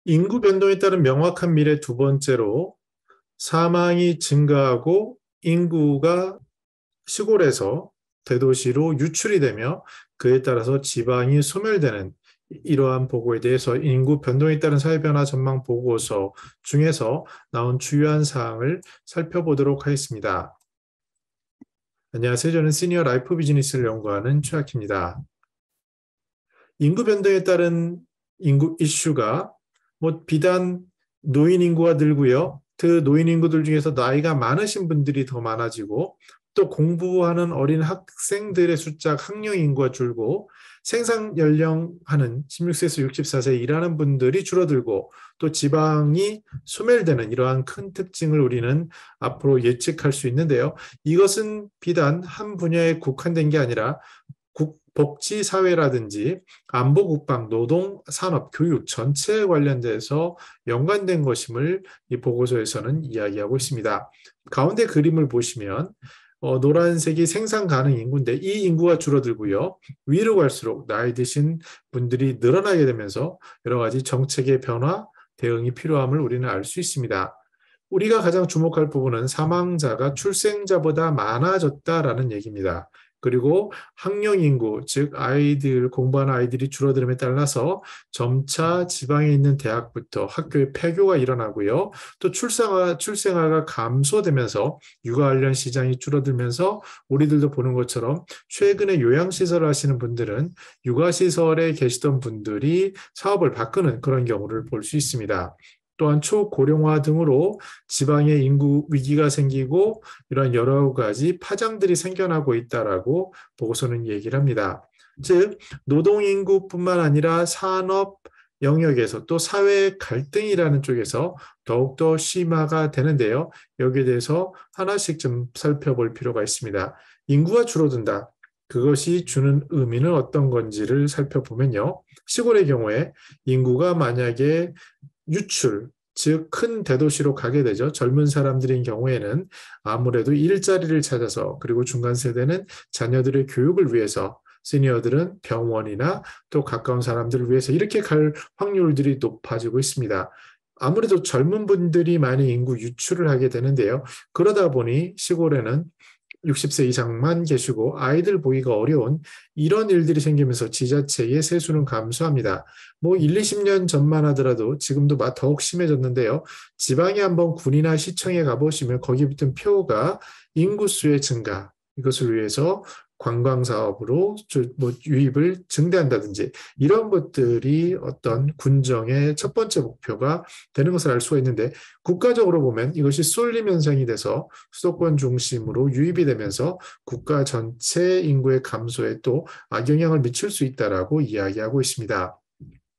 인구 변동에 따른 명확한 미래 두 번째로 사망이 증가하고 인구가 시골에서 대도시로 유출이 되며 그에 따라서 지방이 소멸되는 이러한 보고에 대해서 인구 변동에 따른 사회변화 전망 보고서 중에서 나온 주요한 사항을 살펴보도록 하겠습니다. 안녕하세요. 저는 시니어 라이프 비즈니스를 연구하는 최학희입니다. 인구 변동에 따른 인구 이슈가 비단 노인 인구가 늘고요. 그 노인 인구들 중에서 나이가 많으신 분들이 더 많아지고 또 공부하는 어린 학생들의 숫자, 학령 인구가 줄고 생산 연령하는 16세에서 64세 일하는 분들이 줄어들고 또 지방이 소멸되는 이러한 큰 특징을 우리는 앞으로 예측할 수 있는데요. 이것은 비단 한 분야에 국한된 게 아니라 복지 사회라든지 안보 국방 노동 산업 교육 전체에 관련돼서 연관된 것임을 이 보고서에서는 이야기하고 있습니다. 가운데 그림을 보시면 노란색이 생산 가능 인구인데 이 인구가 줄어들고요. 위로 갈수록 나이 드신 분들이 늘어나게 되면서 여러 가지 정책의 변화, 대응이 필요함을 우리는 알 수 있습니다. 우리가 가장 주목할 부분은 사망자가 출생자보다 많아졌다라는 얘기입니다. 그리고 학령 인구, 즉 아이들 공부하는 아이들이 줄어들음에 따라서 점차 지방에 있는 대학부터 학교의 폐교가 일어나고요. 또 출생아가 감소되면서 육아 관련 시장이 줄어들면서 우리들도 보는 것처럼 최근에 요양시설을 하시는 분들은 육아시설에 계시던 분들이 사업을 바꾸는 그런 경우를 볼 수 있습니다. 또한 초고령화 등으로 지방의 인구 위기가 생기고 이런 여러 가지 파장들이 생겨나고 있다라고 보고서는 얘기를 합니다. 즉 노동 인구뿐만 아니라 산업 영역에서 또 사회 갈등이라는 쪽에서 더욱더 심화가 되는데요. 여기에 대해서 하나씩 좀 살펴볼 필요가 있습니다. 인구가 줄어든다. 그것이 주는 의미는 어떤 건지를 살펴보면요. 시골의 경우에 인구가 만약에 유출, 즉 큰 대도시로 가게 되죠. 젊은 사람들인 경우에는 아무래도 일자리를 찾아서 그리고 중간 세대는 자녀들의 교육을 위해서 시니어들은 병원이나 또 가까운 사람들을 위해서 이렇게 갈 확률들이 높아지고 있습니다. 아무래도 젊은 분들이 많이 인구 유출을 하게 되는데요. 그러다 보니 시골에는 60세 이상만 계시고 아이들 보기가 어려운 이런 일들이 생기면서 지자체의 세수는 감소합니다. 1, 20년 전만 하더라도 지금도 더욱 심해졌는데요. 지방에 한번 군이나 시청에 가보시면 거기 붙은 표가 인구수의 증가, 이것을 위해서 관광 사업으로 유입을 증대한다든지 이런 것들이 어떤 군정의 첫 번째 목표가 되는 것을 알 수가 있는데 국가적으로 보면 이것이 쏠림 현상이 돼서 수도권 중심으로 유입이 되면서 국가 전체 인구의 감소에 또 악영향을 미칠 수 있다라고 이야기하고 있습니다.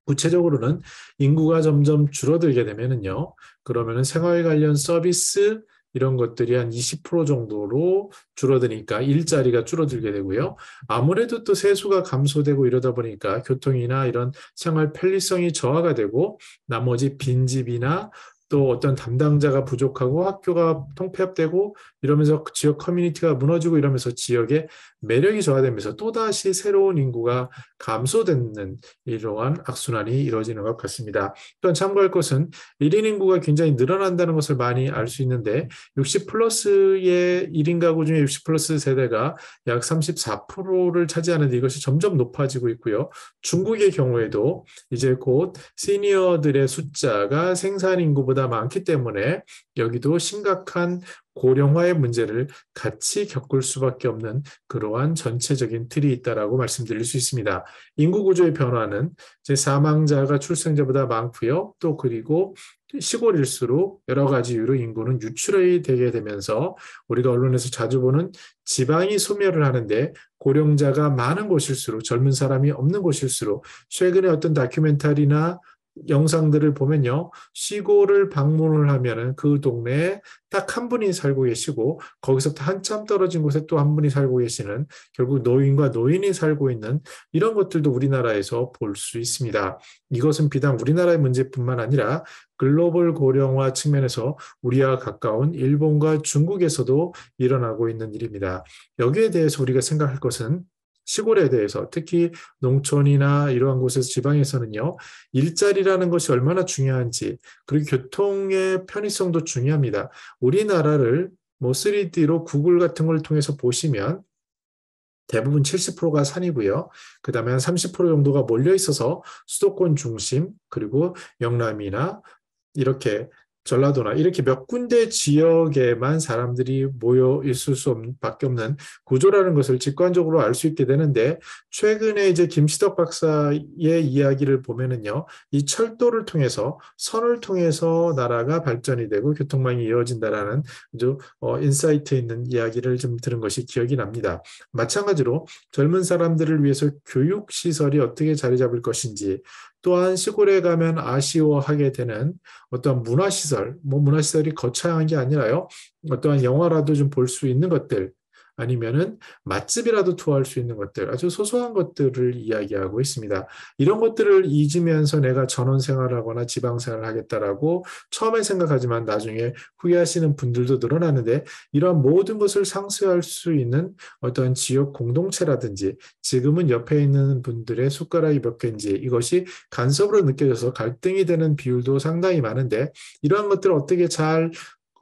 구체적으로는 인구가 점점 줄어들게 되면은요, 그러면은 생활 관련 서비스 이런 것들이 한 20% 정도로 줄어드니까 일자리가 줄어들게 되고요. 아무래도 또 세수가 감소되고 이러다 보니까 교통이나 이런 생활 편리성이 저하가 되고 나머지 빈집이나 또 어떤 담당자가 부족하고 학교가 통폐합되고 이러면서 지역 커뮤니티가 무너지고 이러면서 지역의 매력이 저하되면서 또다시 새로운 인구가 감소되는 이러한 악순환이 이루어지는 것 같습니다. 또한 참고할 것은 1인 인구가 굉장히 늘어난다는 것을 많이 알 수 있는데 60 플러스의 1인 가구 중에 60 플러스 세대가 약 34%를 차지하는데 이것이 점점 높아지고 있고요. 중국의 경우에도 이제 곧 시니어들의 숫자가 생산 인구보다 많기 때문에 여기도 심각한 고령화의 문제를 같이 겪을 수밖에 없는 그러한 전체적인 틀이 있다라고 말씀드릴 수 있습니다. 인구 구조의 변화는 이제 사망자가 출생자보다 많고요. 또 그리고 시골일수록 여러 가지 이유로 인구는 유출이 되게 되면서 우리가 언론에서 자주 보는 지방이 소멸을 하는데 고령자가 많은 곳일수록 젊은 사람이 없는 곳일수록 최근에 어떤 다큐멘터리나 영상들을 보면요. 시골을 방문을 하면은 그 동네에 딱 한 분이 살고 계시고 거기서부터 한참 떨어진 곳에 또 한 분이 살고 계시는 결국 노인과 노인이 살고 있는 이런 것들도 우리나라에서 볼 수 있습니다. 이것은 비단 우리나라의 문제뿐만 아니라 글로벌 고령화 측면에서 우리와 가까운 일본과 중국에서도 일어나고 있는 일입니다. 여기에 대해서 우리가 생각할 것은 시골에 대해서 특히 농촌이나 이러한 곳에서 지방에서는요, 일자리라는 것이 얼마나 중요한지 그리고 교통의 편의성도 중요합니다. 우리나라를 뭐 3D로 구글 같은 걸 통해서 보시면 대부분 70%가 산이고요. 그 다음에 한 30% 정도가 몰려 있어서 수도권 중심, 그리고 영남이나 이렇게 전라도나 이렇게 몇 군데 지역에만 사람들이 모여 있을 수밖에 없는 구조라는 것을 직관적으로 알 수 있게 되는데, 최근에 이제 김시덕 박사의 이야기를 보면은요, 이 철도를 통해서 선을 통해서 나라가 발전이 되고 교통망이 이어진다라는 아주 인사이트 있는 이야기를 좀 들은 것이 기억이 납니다. 마찬가지로 젊은 사람들을 위해서 교육 시설이 어떻게 자리 잡을 것인지, 또한 시골에 가면 아쉬워하게 되는 어떤 문화시설, 뭐 문화시설이 거창한 게 아니라요, 어떠한 영화라도 좀 볼 수 있는 것들, 아니면은 맛집이라도 투어할 수 있는 것들, 아주 소소한 것들을 이야기하고 있습니다. 이런 것들을 잊으면서 내가 전원 생활하거나 지방 생활을 하겠다라고 처음에 생각하지만 나중에 후회하시는 분들도 늘어나는데, 이러한 모든 것을 상쇄할 수 있는 어떤 지역 공동체라든지 지금은 옆에 있는 분들의 숟가락이 몇 개인지 이것이 간섭으로 느껴져서 갈등이 되는 비율도 상당히 많은데, 이러한 것들을 어떻게 잘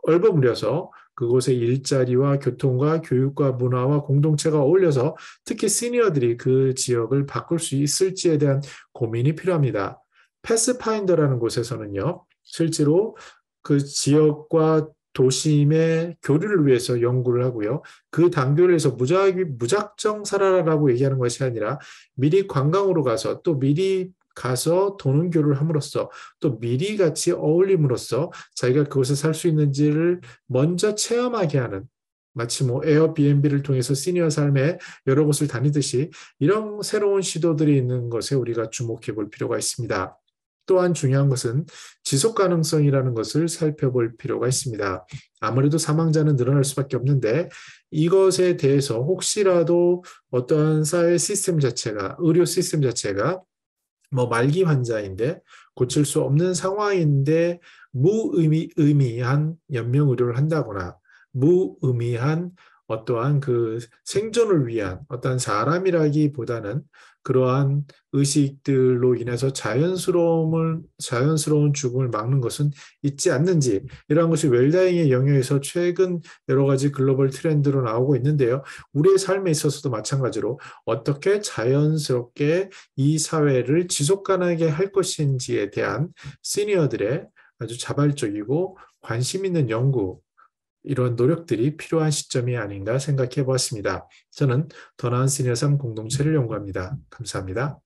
얼버무려서 그곳의 일자리와 교통과 교육과 문화와 공동체가 어울려서 특히 시니어들이 그 지역을 바꿀 수 있을지에 대한 고민이 필요합니다. 패스파인더라는 곳에서는요, 실제로 그 지역과 도심의 교류를 위해서 연구를 하고요. 그 단교를 해서 무작정 살아라라고 얘기하는 것이 아니라 미리 관광으로 가서 또 미리 가서 도는 교류를 함으로써 또 미리 같이 어울림으로써 자기가 그곳에 살 수 있는지를 먼저 체험하게 하는, 마치 뭐 에어비앤비를 통해서 시니어 삶에 여러 곳을 다니듯이 이런 새로운 시도들이 있는 것에 우리가 주목해 볼 필요가 있습니다. 또한 중요한 것은 지속 가능성이라는 것을 살펴볼 필요가 있습니다. 아무래도 사망자는 늘어날 수밖에 없는데 이것에 대해서 혹시라도 어떠한 사회 시스템 자체가, 의료 시스템 자체가 뭐 말기 환자인데 고칠 수 없는 상황인데 무의미한 연명 의료를 한다거나 무의미한 어떠한 그 생존을 위한 어떠한 사람이라기보다는 그러한 의식들로 인해서 자연스러운 죽음을 막는 것은 있지 않는지, 이러한 것이 웰다잉의 영역에서 최근 여러 가지 글로벌 트렌드로 나오고 있는데요. 우리의 삶에 있어서도 마찬가지로 어떻게 자연스럽게 이 사회를 지속 가능하게 할 것인지에 대한 시니어들의 아주 자발적이고 관심 있는 연구, 이런 노력들이 필요한 시점이 아닌가 생각해 보았습니다. 저는 더 나은 시니어 삶 공동체를 연구합니다. 감사합니다.